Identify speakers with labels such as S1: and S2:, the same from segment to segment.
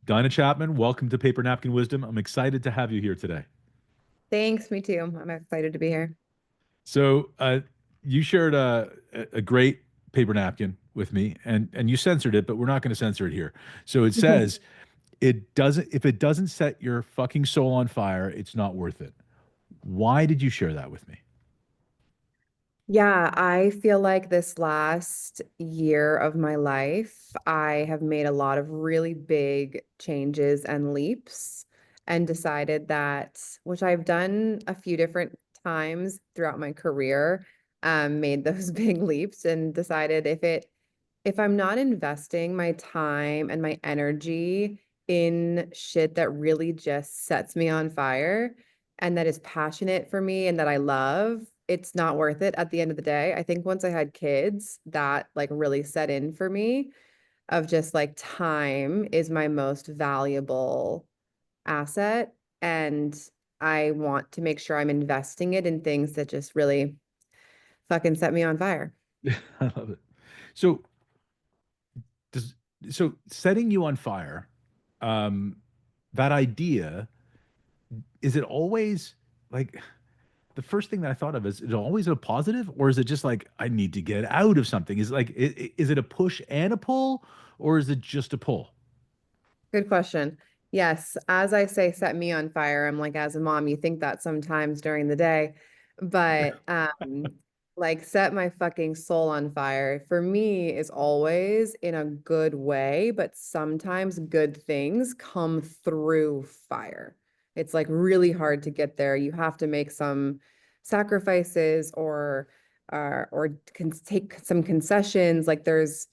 S1: Dinah Chapman, welcome to Paper Napkin Wisdom. I'm excited to have you here today.
S2: Thanks, me too. I'm excited to be here.
S1: So, you shared a great paper napkin with me, and you censored it, but we're not going to censor it here. So it says it doesn't if it doesn't set your fucking soul on fire, it's not worth it. Why did you share that with me?
S2: Yeah, I feel like this last year of my life, I have made a lot of really big changes and leaps and decided that, which I've done a few different times throughout my career, made those big leaps and decided if I'm not investing my time and my energy in shit that really just sets me on fire and that is passionate for me and that I love, it's not worth it at the end of the day. I think once I had kids, that like really set in for me of just like time is my most valuable asset. And I want to make sure I'm investing it in things that just really fucking set me on fire.
S1: I love it. So, does so setting you on fire, um, that idea, is it always like the first thing that I thought of is it always a positive, or is it just like I need to get out of something? Is it like is it a push and a pull, or is it just a pull?
S2: Good question. Yes, as I say, set me on fire. I'm like, as a mom, you think that sometimes during the day, but like set my fucking soul on fire for me is always in a good way, but sometimes good things come through fire. It's like really hard to get there. You have to make some sacrifices or take some concessions. Like there's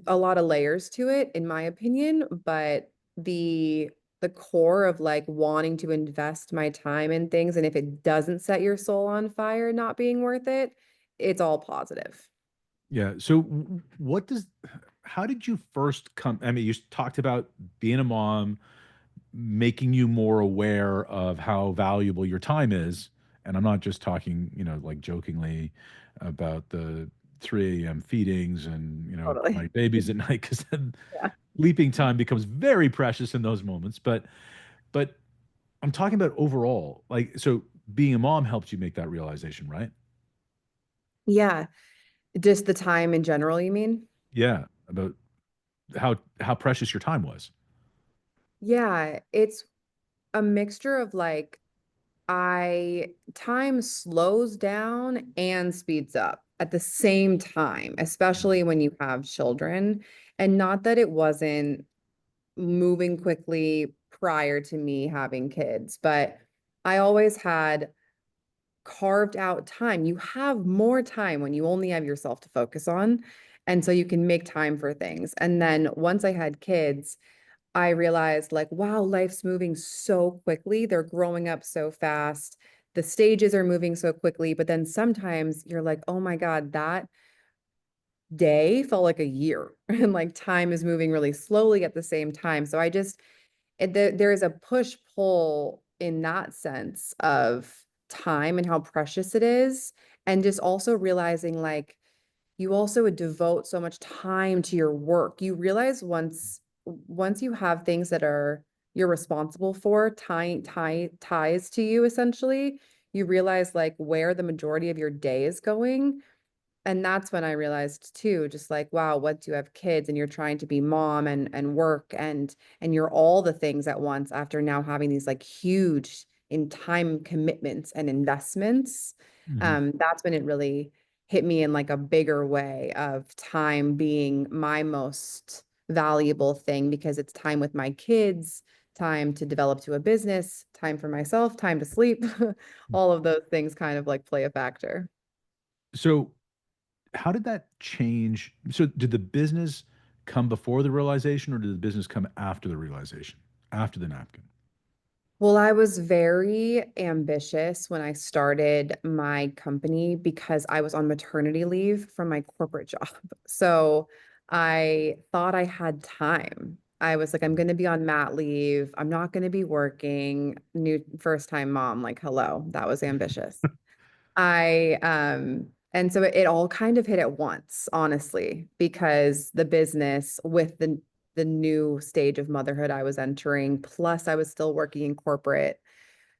S2: a lot of layers to it, in my opinion, but the core of like wanting to invest my time in things, and if it doesn't set your soul on fire, not being worth it, it's all positive.
S1: Yeah. So what does how did you first come? I mean, you talked about being a mom, making you more aware of how valuable your time is. And I'm not just talking, like jokingly about the 3 a.m. feedings and, my
S2: Totally.
S1: babies at night, because then
S2: Yeah.
S1: sleeping time becomes very precious in those moments. But I'm talking about overall, like, so being a mom helped you make that realization, right?
S2: Yeah. Just the time in general, you mean?
S1: Yeah. About how precious your time was.
S2: Yeah, it's a mixture of like I time slows down and speeds up at the same time, especially when you have children. And not that it wasn't moving quickly prior to me having kids, but I always had carved out time. You have more time when you only have yourself to focus on. And so you can make time for things. And then once I had kids, I realized like, wow, life's moving so quickly. They're growing up so fast. The stages are moving so quickly. But then sometimes you're like, oh my God, that day felt like a year. And like time is moving really slowly at the same time. So there is a push pull in that sense of time and how precious it is. And just also realizing like you also would devote so much time to your work. You realize once you have things that are you're responsible for, ties to you essentially, you realize like where the majority of your day is going. And that's when I realized too, just like, wow, once you have kids and you're trying to be mom and work and you're all the things at once after now having these like huge in time commitments and investments,
S1: Mhm.
S2: that's when it really hit me in like a bigger way of time being my most valuable thing because it's time with my kids, time to develop to a business, time for myself, time to sleep. All of those things kind of like play a factor.
S1: So how did that change? So did the business come before the realization, or did the business come after the realization, after the napkin?
S2: Well, I was very ambitious when I started my company because I was on maternity leave from my corporate job. So I thought I had time. I was like, I'm going to be on mat leave. I'm not going to be working. New first time mom, like, hello, that was ambitious. And so it all kind of hit at once, honestly, because the business with the the new stage of motherhood I was entering. Plus, I was still working in corporate.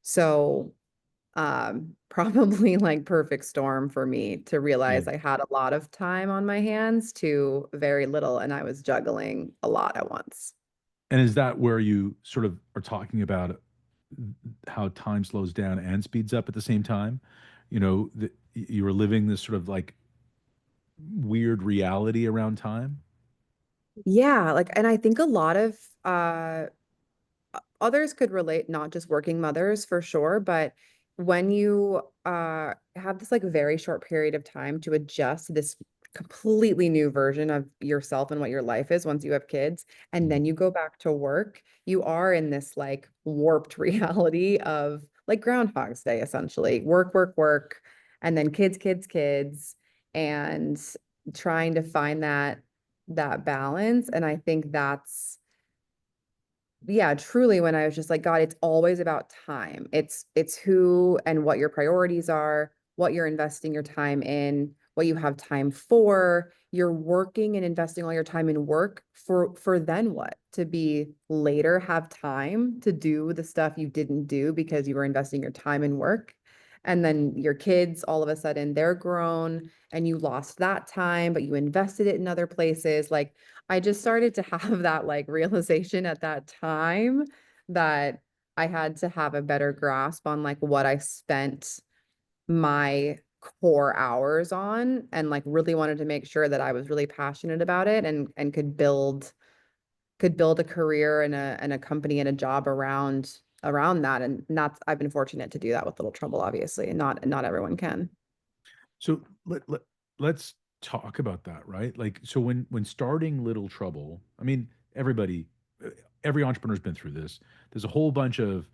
S2: So, probably like perfect storm for me to
S1: Yeah.
S2: realize I had a lot of time on my hands to very little, and I was juggling a lot at once.
S1: And is that where you sort of are talking about how time slows down and speeds up at the same time? You were living this sort of like weird reality around time.
S2: Yeah, like, and I think a lot of others could relate, not just working mothers for sure, but when you have this like very short period of time to adjust to this completely new version of yourself and what your life is once you have kids, and
S1: Mm.
S2: then you go back to work, you are in this like warped reality of like Groundhog's Day, essentially. Work, work, work, and then kids, kids, kids, and trying to find that balance. And I think that's yeah, truly when I was just like, God, it's always about time. It's who and what your priorities are, what you're investing your time in, what you have time for. You're working and investing all your time in work for then what? To be later have time to do the stuff you didn't do because you were investing your time in work. And then your kids, all of a sudden, they're grown and you lost that time, but you invested it in other places. Like I just started to have that like realization at that time that I had to have a better grasp on like what I spent my core hours on and like really wanted to make sure that I was really passionate about it and could build a career and a company and a job around that. And not I've been fortunate to do that with little trouble, obviously, and not everyone can.
S1: So let's talk about that, right? Like, so when starting Little Trouble, I mean, uh, every entrepreneur's been through this. There's a whole bunch of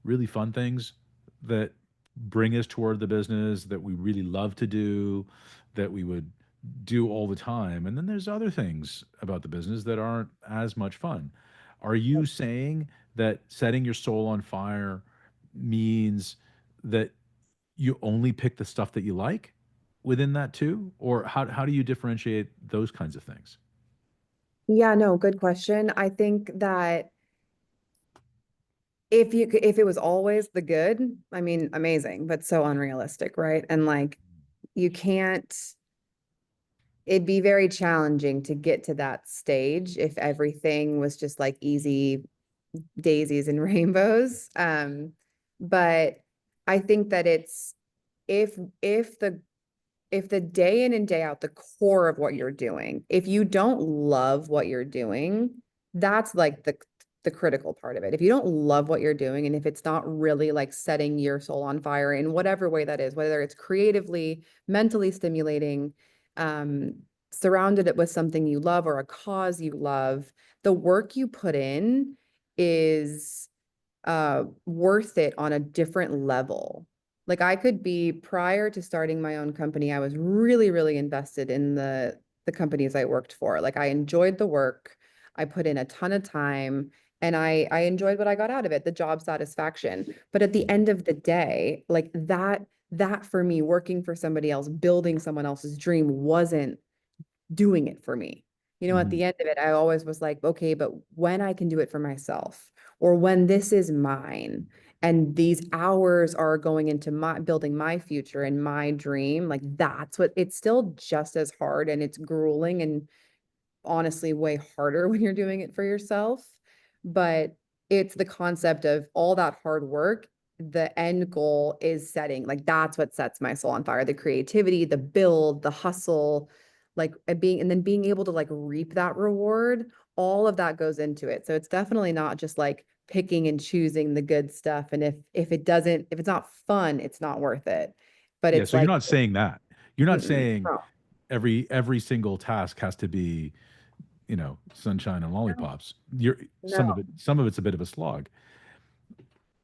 S1: really fun things that bring us toward the business that we really love to do, that we would do all the time. And then there's other things about the business that aren't as much fun. Are you saying that setting your soul on fire means that you only pick the stuff that you like within that too? Or how do you differentiate those kinds of things?
S2: Yeah, no, good question. I think that if it was always the good, I mean, amazing, but so unrealistic, right? And like you can't it'd be very challenging to get to that stage if everything was just like easy daisies and rainbows. But I think that it's if if the if the day in and day out, the core of what you're doing, if you don't love what you're doing, that's like the critical part of it. If you don't love what you're doing, and if it's not really like setting your soul on fire in whatever way that is, whether it's creatively, mentally stimulating, um, surrounded it with something you love or a cause you love, the work you put in is worth it on a different level. Like I could be prior to starting my own company, I was really, really invested in the companies I worked for. Like I enjoyed the work. I put in a ton of time and I enjoyed what I got out of it, the job satisfaction. But at the end of the day, like that for me, working for somebody else, building someone else's dream wasn't doing it for me. At
S1: Mhm.
S2: the end of it, I always was like, okay, but when I can do it for myself, or when this is mine, and these hours are going into my building my future and my dream, like that's what it's still just as hard and it's grueling and honestly way harder when you're doing it for yourself. But it's the concept of all that hard work. The end goal is setting, like that's what sets my soul on fire. The creativity, the build, the hustle, like and then being able to like reap that reward, all of that goes into it. So it's definitely not just like picking and choosing the good stuff. And if it's not fun, it's not worth it. But
S1: Yeah,
S2: it's
S1: so you're
S2: like,
S1: not saying that. You're not
S2: mm-mm,
S1: saying
S2: no,
S1: every single task has to be, sunshine and
S2: no,
S1: lollipops. You're
S2: no.
S1: some of it's a bit of a slog.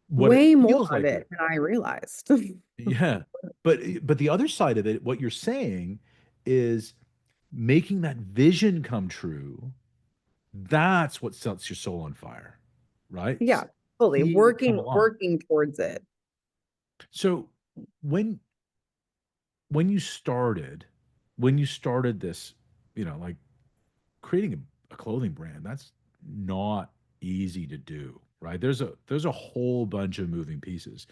S1: What it
S2: Way more
S1: feels
S2: of
S1: like
S2: it than I realized.
S1: yeah. But the other side of it, what you're saying is making that vision come true. That's what sets your soul on fire, right?
S2: Yeah, fully
S1: Seeing it come along.
S2: working towards it.
S1: So when when you started, when you started this, like creating a clothing brand, not easy to do, right? There's a whole bunch of moving pieces.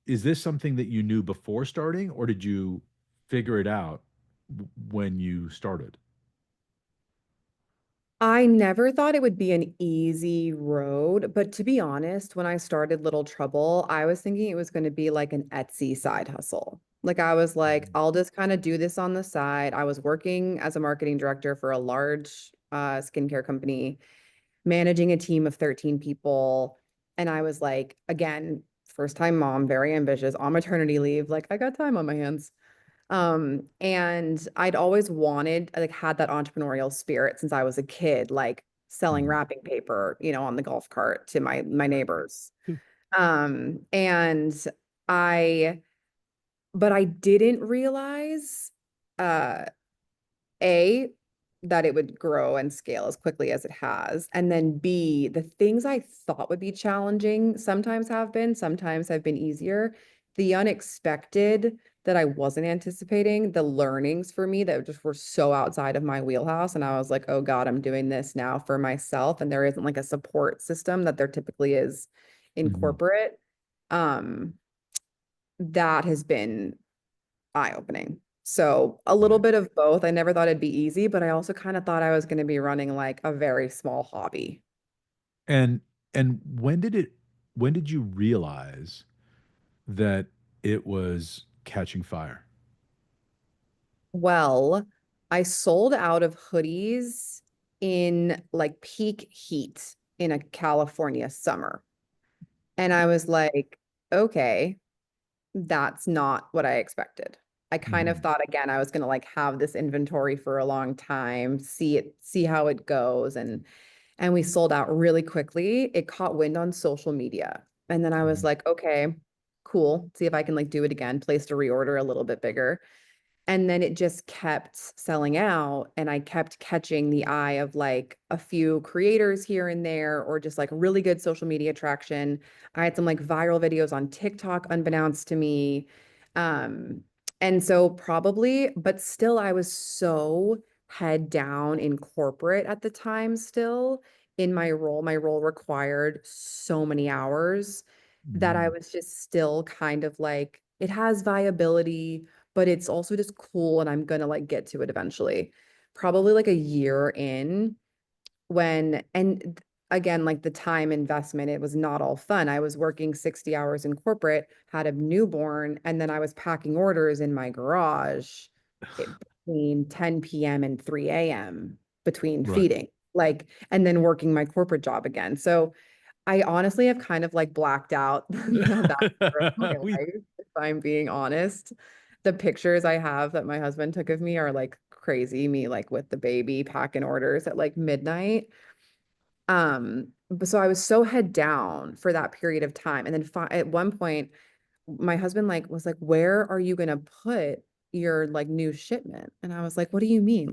S1: Is this something that you knew before starting, or did you figure it out when you started?
S2: I never thought it would be an easy road, but to be honest, when I started Little Trouble, I was thinking it was going to be like an Etsy side hustle. Like I was like,
S1: Mm.
S2: I'll just kind of do this on the side. I was working as a marketing director for a large skincare company, managing a team of 13 people. And I was like, again, first time mom, very ambitious, on maternity leave. Like I got time on my hands. And I'd always wanted, like, had that entrepreneurial spirit since I was a kid, like selling
S1: Mhm.
S2: wrapping paper, on the golf cart to my
S1: Right.
S2: neighbors. And I, but I didn't realize, uh, a, that it would grow and scale as quickly as it has. And then B, the things I thought would be challenging sometimes have been easier. The unexpected that I wasn't anticipating, the learnings for me that just were so outside of my wheelhouse. And I was like, oh God, I'm doing this now for myself. And there isn't like a support system that there typically is in
S1: Mhm.
S2: corporate. Um, that has been eye-opening. So a little
S1: Right.
S2: bit of both. I never thought it'd be easy, but I also kind of thought I was going to be running like a very small hobby.
S1: And and when did you realize that it was catching fire?
S2: Well, I sold out of hoodies in like peak heat in a California summer. And I was like, okay, that's not what I expected. I kind of
S1: Mhm.
S2: thought again I was going to like have this inventory for a long time, see how it goes and we sold out really quickly. It caught wind on social media. And then I was
S1: Mhm.
S2: like, okay, cool. See if I can like do it again, place to reorder a little bit bigger. And then it just kept selling out. And I kept catching the eye of like a few creators here and there, or just like really good social media traction. I had some like viral videos on TikTok unbeknownst to me. Um, and so probably, but still, I was so head down in corporate at the time, still in my role. My role required so many hours that I
S1: Mhm.
S2: was just still kind of like, it has viability, but it's also just cool and I'm gonna like get to it eventually. Probably like a year in again, like the time investment, it was not all fun. I was working 60 hours in corporate, had a newborn, and then I was packing orders in my garage between 10 p.m. and 3 a.m. between
S1: Right.
S2: feeding, like, and then working my corporate job again. So I honestly have kind of like blacked out that part of my
S1: We
S2: life, if I'm being honest. The pictures I have that my husband took of me are like crazy, me like with the baby packing orders at like midnight. But so I was so head down for that period of time. And then at one point, my husband like was like, where are you gonna put your like new shipment? And I was like, what do you mean?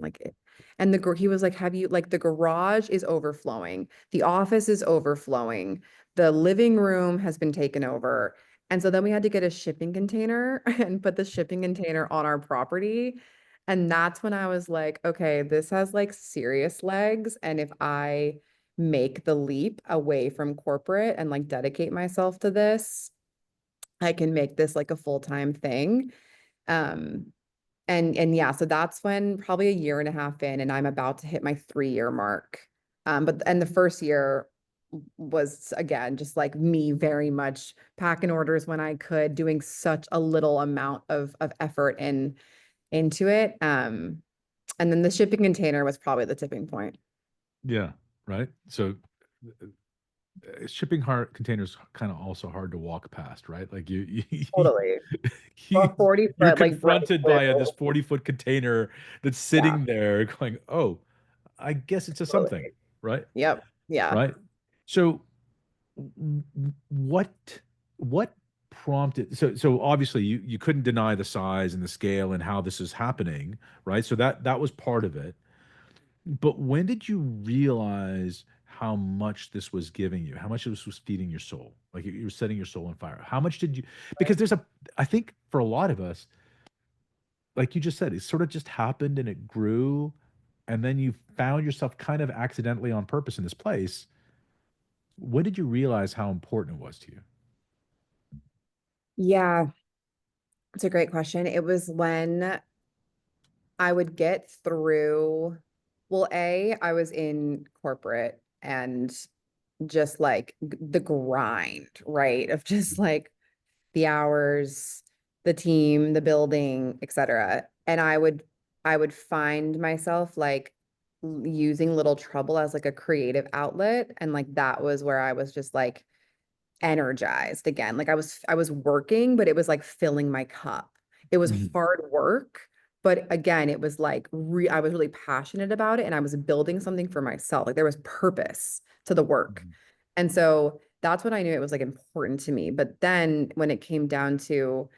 S2: And he was like, have you like the garage is overflowing, the office is overflowing, the living room has been taken over. And so then we had to get a shipping container and put the shipping container on our property. And that's when I was like, okay, this has like serious legs. And if I make the leap away from corporate and like dedicate myself to this, I can make this like a full-time thing. Um, and yeah, so that's when probably a year and a half in, and I'm about to hit my 3 year mark. But the first year was again just like me very much packing orders when I could, doing such a little amount of effort into it. And then the shipping container was probably the tipping point.
S1: Yeah, right? So, shipping hard containers kind of also hard to walk past, right? Like
S2: Totally. A
S1: you
S2: 40
S1: you're
S2: foot like
S1: confronted
S2: breakthrough.
S1: by this 40-foot container that's
S2: Yeah,
S1: sitting there going, "Oh, I guess it's a something,"
S2: totally.
S1: right?
S2: Yep. Yeah.
S1: Right? So, what what prompted, so obviously you couldn't deny the size and the scale and how this is happening, right? So that was part of it. But when did you realize how much this was giving you? How much this was feeding your soul? Like you were setting your soul on fire. How much did you, because I think for a lot of us, like you just said, it sort of just happened and it grew. and then you found yourself kind of accidentally on purpose in this place. When did you realize how important it was to you?
S2: Yeah, it's a great question. It was when I would get through, well, I was in corporate and just like the grind, right? Of just like the hours, the team, the building, etc. And I would find myself like using little trouble as like a creative outlet. And like that was where I was just like energized again. Like I was working, but it was like filling my cup. It was
S1: Mhm.
S2: hard work, but again, it was like I was really passionate about it and I was building something for myself. Like there was purpose to the work.
S1: Mhm.
S2: And so that's when I knew it was like important to me. But then when it came down to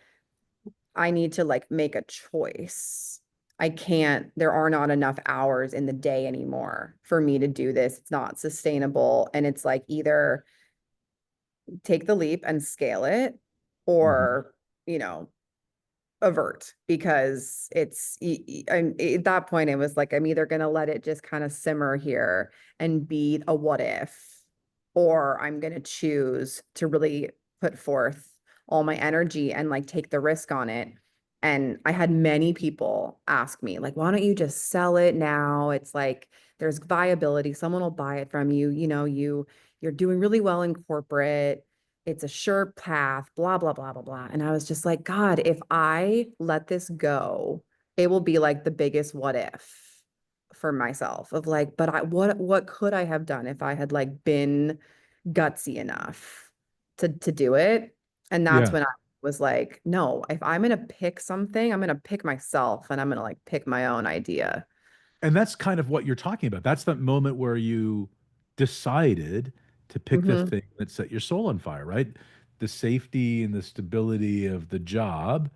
S2: I need to like make a choice. I can't, there are not enough hours in the day anymore for me to do this. It's not sustainable. And it's like either take the leap and scale it
S1: Mhm.
S2: or, you know, avert because at that point it was like I'm either going to let it just kind of simmer here and be a what if, or I'm going to choose to really put forth all my energy and like take the risk on it. And I had many people ask me like, why don't you just sell it now? It's like there's viability, someone will buy it from you, you're doing really well in corporate, it's a sure path, blah, blah, blah, blah, blah. And I was just like, God, if I let this go, it will be like the biggest what if for myself of like, but what could I have done if I had like been gutsy enough to do it? And that's
S1: Yeah.
S2: when I was like, no, if I'm gonna pick something, I'm gonna pick myself and I'm gonna like pick my own idea.
S1: And that's kind of what you're talking about. That's the moment where you decided to pick the
S2: Hmm.
S1: thing that set your soul on fire, right? The safety and the stability of the job,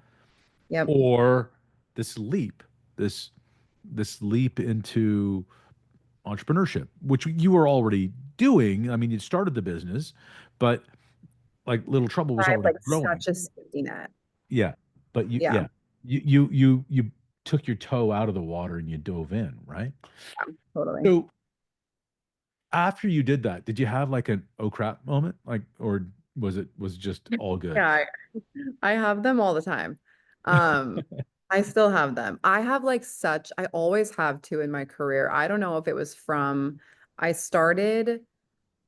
S2: Yep.
S1: or this leap, this this leap into entrepreneurship, which you were already doing. I mean, you started the business, but like Little Trouble
S2: I
S1: was
S2: have
S1: already
S2: like
S1: growing.
S2: such a safety net.
S1: Yeah. But you,
S2: Yeah,
S1: yeah, you took your toe out of the water and you dove in, right?
S2: yeah, totally.
S1: So after you did that, did you have like an oh crap moment? Like, or was it just all good?
S2: Yeah, I have them all the time. Um, I still have them. I have like I always have two in my career. I don't know if it was from, I started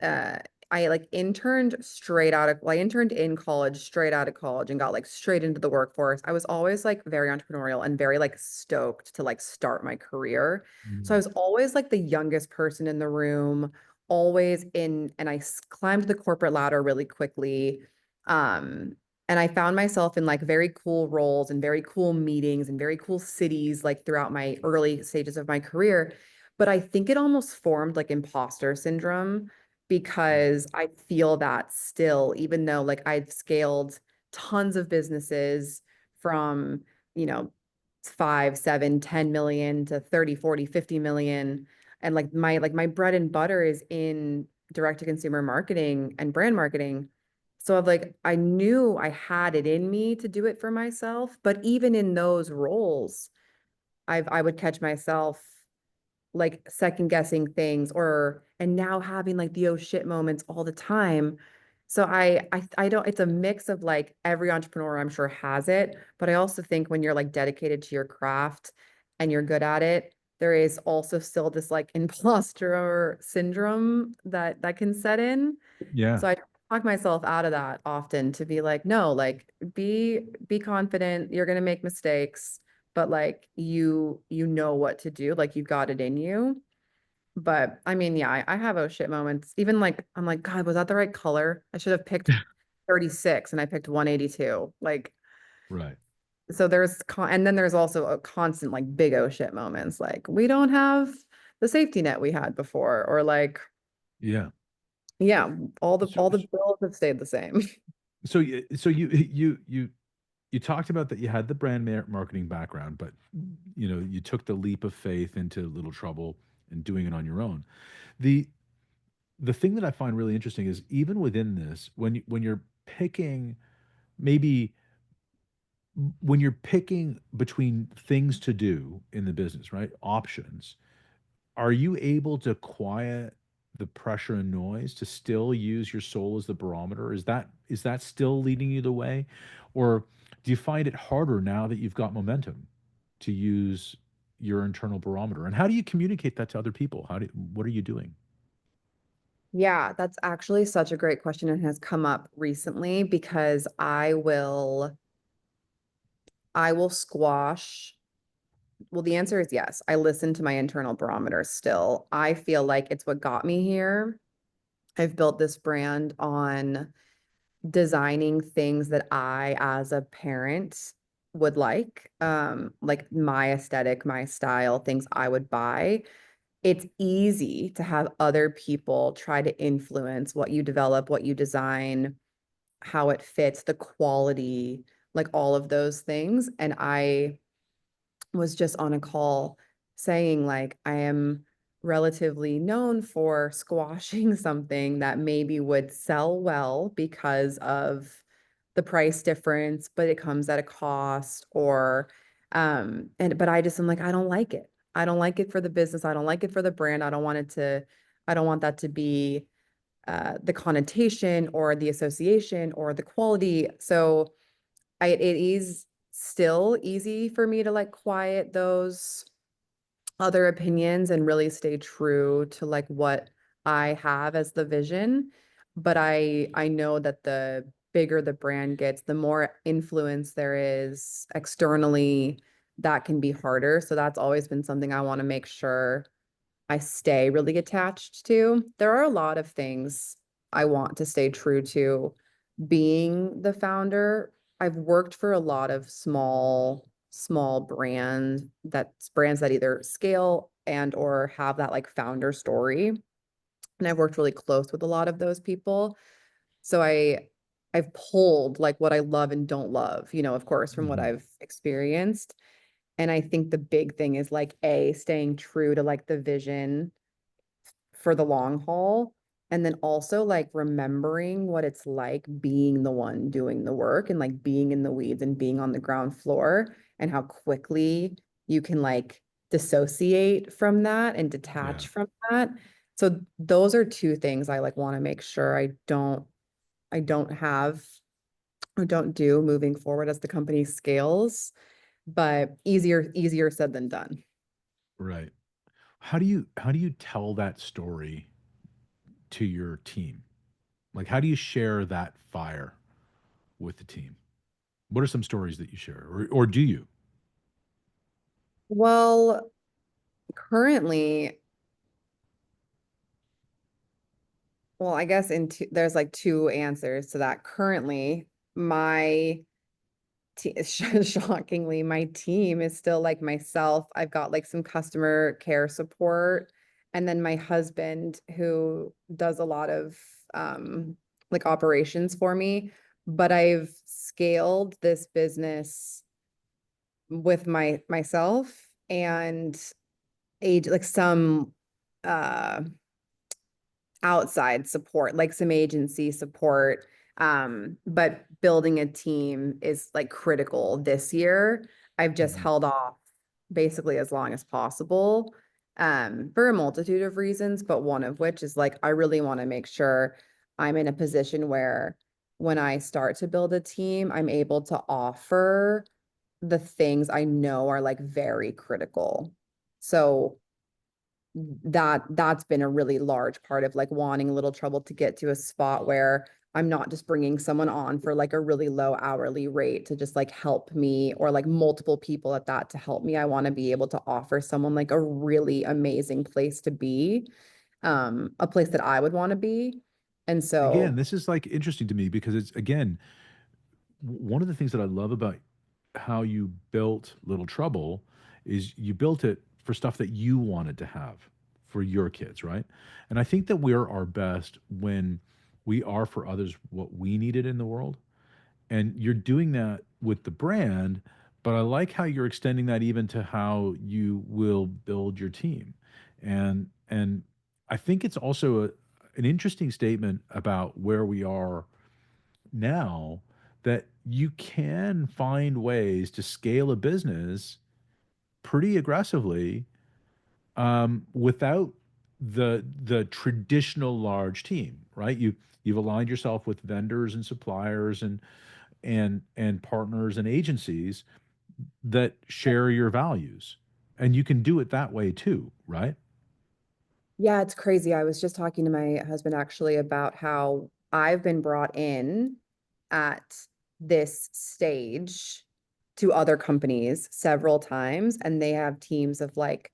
S2: uh I like interned straight out of well, I interned in college, straight out of college and got like straight into the workforce. I was always like very entrepreneurial and very like stoked to like start my career. So I
S1: Mhm.
S2: was always like the youngest person in the room, always in and climbed the corporate ladder really quickly. Um and I found myself in like very cool roles and very cool meetings and very cool cities like throughout my early stages of my career. But I think it almost formed like imposter syndrome because I feel that still, even though like I've scaled tons of businesses from, you know, 5, 7, 10 million to 30, 40, 50 million. And like my bread and butter is in direct to consumer marketing and brand marketing. So I've like I knew I had it in me to do it for myself, but even in those roles, I would catch myself like second guessing things or and now having like the oh shit moments all the time. So I don't it's a mix of like every entrepreneur I'm sure has it, but I also think when you're like dedicated to your craft and you're good at it, there is also still this like imposter syndrome that can set in.
S1: Yeah.
S2: So I talk myself out of that often to be like, no, like be confident, you're gonna make mistakes, but like you know what to do, like you've got it in you. But I mean, yeah, I have oh shit moments. Even like I'm like, God, was that the right color? I should have picked 36 and I picked 182. Like,
S1: Right.
S2: so and then there's also a constant like big oh shit moments. Like we don't have the safety net we had before, or like,
S1: Yeah.
S2: yeah, all the
S1: So
S2: all the bills have stayed the same.
S1: so you talked about that you had the marketing background, but you took the leap of faith into Little Trouble and doing it on your own. The the thing that I find really interesting is even within this, when you're picking maybe when you're picking between things to do in the business, right? Options. are you able to quiet the pressure and noise to still use your soul as the barometer? Is that still leading you the way? Or do you find it harder now that you've got momentum to use your internal barometer? And how do you communicate that to other people? What are you doing?
S2: Yeah, that's actually such a great question and has come up recently because I will squash. Well, the answer is yes. I listen to my internal barometer still. I feel like it's what got me here. I've built this brand on designing things that I, as a parent, would like my aesthetic, my style, things I would buy. It's easy to have other people try to influence what you develop, what you design, how it fits, the quality, like all of those things. And I was just on a call saying like I am relatively known for squashing something that maybe would sell well because of the price difference, but it comes at a cost or and but I just am like I don't like it. I don't like it for the business. I don't like it for the brand. I don't want that to be the connotation or the association or the quality. So it is still easy for me to like quiet those other opinions and really stay true to like what I have as the vision. But I know that the bigger the brand gets, the more influence there is externally, that can be harder. So that's always been something I want to make sure I stay really attached to. There are a lot of things I want to stay true to being the founder. I've worked for a lot of small brands that either scale and or have that like founder story. And I've worked really close with a lot of those people. So I've pulled like what I love and don't love, of course, from what
S1: Mhm.
S2: I've experienced. And I think the big thing is like staying true to like the vision for the long haul. And then also like remembering what it's like being the one doing the work and like being in the weeds and being on the ground floor and how quickly you can like dissociate from that and
S1: Yeah.
S2: detach from that. So those are two things I like want to make sure I don't have or don't do moving forward as the company scales, but easier said than done.
S1: Right. How do you tell that story to your team? Like how do you share that fire with the team? What are some stories that you share, or do you?
S2: Well, currently, well, I guess there's like two answers to that. Currently, my shockingly, my team is still like myself. I've got like some customer care support, and then my husband who does a lot of like operations for me. But I've scaled this business with myself and age like some uh outside support, like some agency support. But building a team is like critical this year. I've just
S1: Mhm.
S2: held off basically as long as possible, for a multitude of reasons, but one of which is like I really want to make sure I'm in a position where when I start to build a team, I'm able to offer the things I know are like very critical. So that's been a really large part of like wanting a little trouble to get to a spot where I'm not just bringing someone on for like a really low hourly rate to just like help me or like multiple people at that to help me. I want to be able to offer someone like a really amazing place to be, a place that I would want to be. And
S1: Again,
S2: so,
S1: this is like interesting to me because it's again one of the things that I love about how you built Little Trouble is you built it for stuff that you wanted to have for your kids, right? And I think that we're our best when we are for others what we needed in the world. And you're doing that with the brand, but I like how you're extending that even to how you will build your team. And I think it's also an interesting statement about where we are now that you can find ways to scale a business pretty aggressively without the traditional large team, right? You've aligned yourself with vendors and suppliers and partners and agencies that share your values. And you can do it that way too, right?
S2: Yeah, it's crazy. I was just talking to my husband actually about how I've been brought in at this stage to other companies several times, and they have teams of like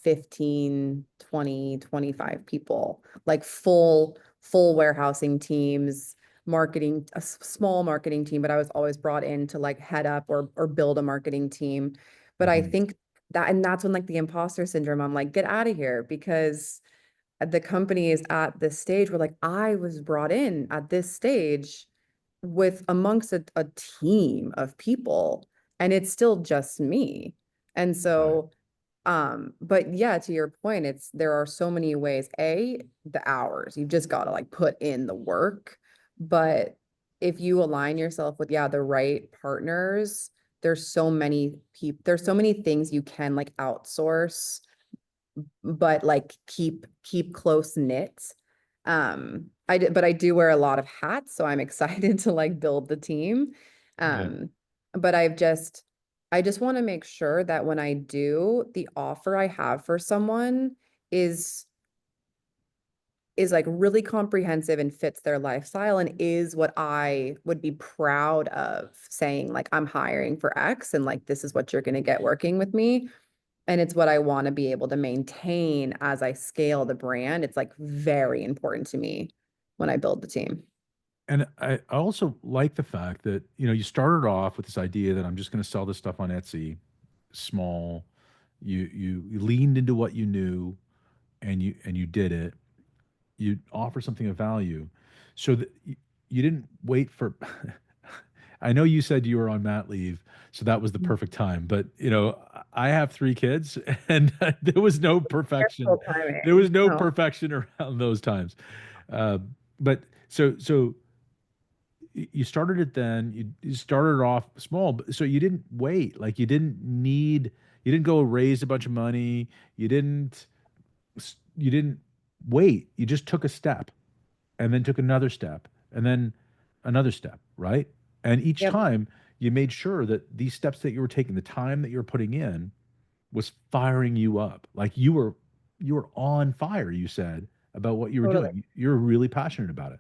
S2: 15, 20, 25 people, like full warehousing teams, marketing, small marketing team, but I was always brought in to like head up or build a marketing team. But I
S1: Mhm.
S2: think that, and that's when like the imposter syndrome, I'm like, get out of here, because the company is at this stage where like I was brought in at this stage with amongst a team of people, and it's still just me. And
S1: Right.
S2: so but yeah, to your point, it's there are so many ways. The hours, you've just got to like put in the work. But if you align yourself with, yeah, the right partners, there's so many things you can like outsource, but like keep close knit. But I do wear a lot of hats, so I'm excited to like build the team.
S1: Yeah.
S2: Um, but I just want to make sure that when I do, the offer I have for someone is is like really comprehensive and fits their lifestyle and is what I would be proud of saying, like, I'm hiring for X and like this is what you're going to get working with me. And it's what I want to be able to maintain as I scale the brand. It's like very important to me when I build the team.
S1: And I also like the fact that, you started off with this idea that I'm just going to sell this stuff on Etsy, small. You leaned into what you knew and you did it. You offer something of value. So that you didn't wait for I know you said you were on mat leave, so that was the perfect time. But I have three kids, and there was no perfection.
S2: Careful
S1: There was
S2: timing.
S1: no
S2: Oh,
S1: perfection around those times. Uh, but so you started it then. You started off small, so you didn't wait. Like you didn't go raise a bunch of money. You didn't wait. You just took a step and then took another step and then another step, right? And each
S2: yep,
S1: time you made sure that these steps that you were taking, the time that you were putting in was firing you up. Like you were on fire, you said, about what you were
S2: totally.
S1: doing. You're really passionate about it.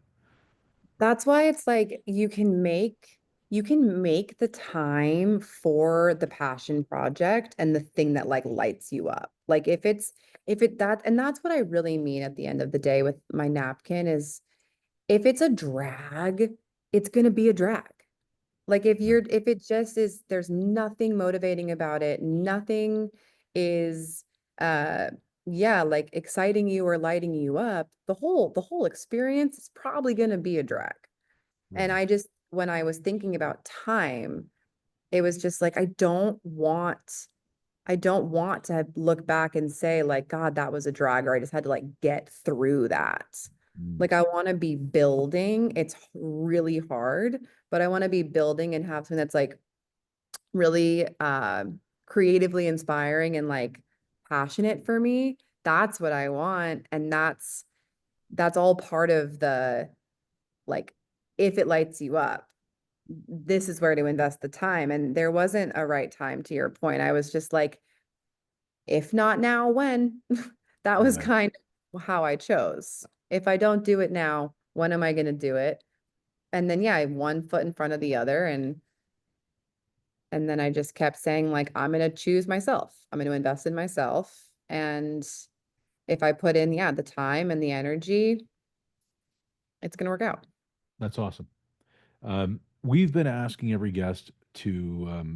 S2: That's why it's like you can make the time for the passion project and the thing that like lights you up. Like if it that and that's what I really mean at the end of the day with my napkin is if it's a drag, it's going to be a drag. Like
S1: Right.
S2: if it just is, there's nothing motivating about it, nothing is uh yeah, like exciting you or lighting you up, the whole experience is probably going to be a drag. And
S1: Right.
S2: when I was thinking about time, it was just like I don't want to look back and say like, God, that was a drag, or I just had to like get through that.
S1: Mm.
S2: Like I want to be building. It's really hard, but I want to be building and have something that's like really creatively inspiring and like passionate for me. That's what I want. And that's all part of the like if it lights you up, this is where to invest the time. And there wasn't a right time to your point. I was just like, if not now, when? That was
S1: Right.
S2: kind of how I chose. If I don't do it now, when am I going to do it? And then, yeah, I have one foot in front of the other. And then I just kept saying, like, I'm going to choose myself. I'm going to invest in myself. And if I put in, yeah, the time and the energy, it's going to work out.
S1: That's awesome. We've been asking every guest to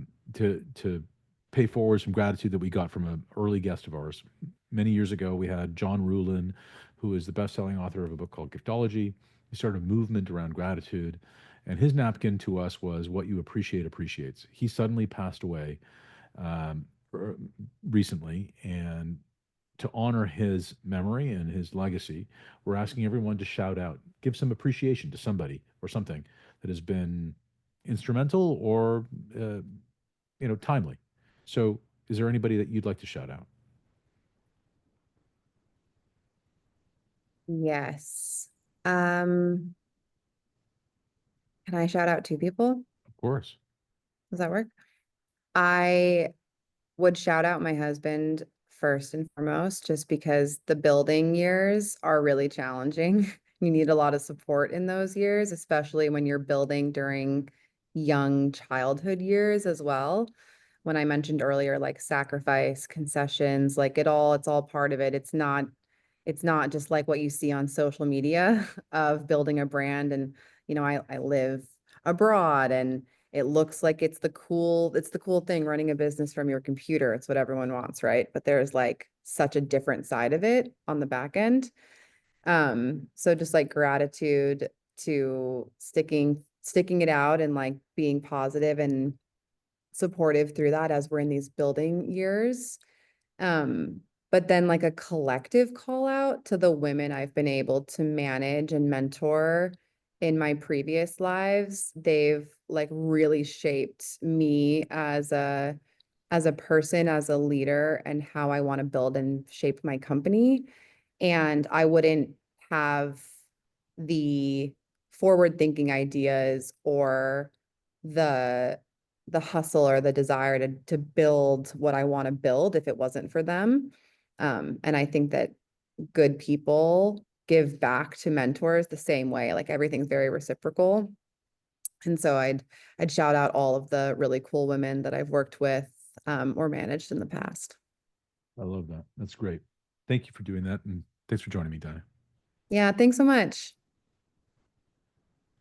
S1: pay forward some gratitude that we got from an early guest of ours. Many years ago, we had John Rulin, who is the best-selling author of a book called Giftology. He started a movement around gratitude, and his napkin to us was "What you appreciate appreciates." He suddenly passed away um, recently, and to honor his memory and his legacy, we're asking everyone to shout out, give some appreciation to somebody or something that has been instrumental or timely. So, is there anybody that you'd like to shout out?
S2: Yes. Um, can I shout out two people?
S1: Of course.
S2: Does that work? I would shout out my husband first and foremost, just because the building years are really challenging. You need a lot of support in those years, especially when you're building during young childhood years as well. When I mentioned earlier, like sacrifice, concessions, like it's all part of it. It's not just like what you see on social media of building a brand. And, I live abroad and it looks like it's the cool thing running a business from your computer. It's what everyone wants, right? But there's like such a different side of it on the back end. So just like gratitude to sticking it out and like being positive and supportive through that as we're in these building years. Um, but then like a collective call out to the women I've been able to manage and mentor in my previous lives. They've like really shaped me as a person, as a leader, and how I want to build and shape my company. And I wouldn't have the forward thinking ideas or the the hustle or the desire to build what I want to build if it wasn't for them. And I think that good people give back to mentors the same way. Like everything's very reciprocal. And so I'd shout out all of the really cool women that I've worked with or managed in the past.
S1: I love that. That's great. Thank you for doing that. And thanks for joining me, Dinah.
S2: Yeah, thanks so much.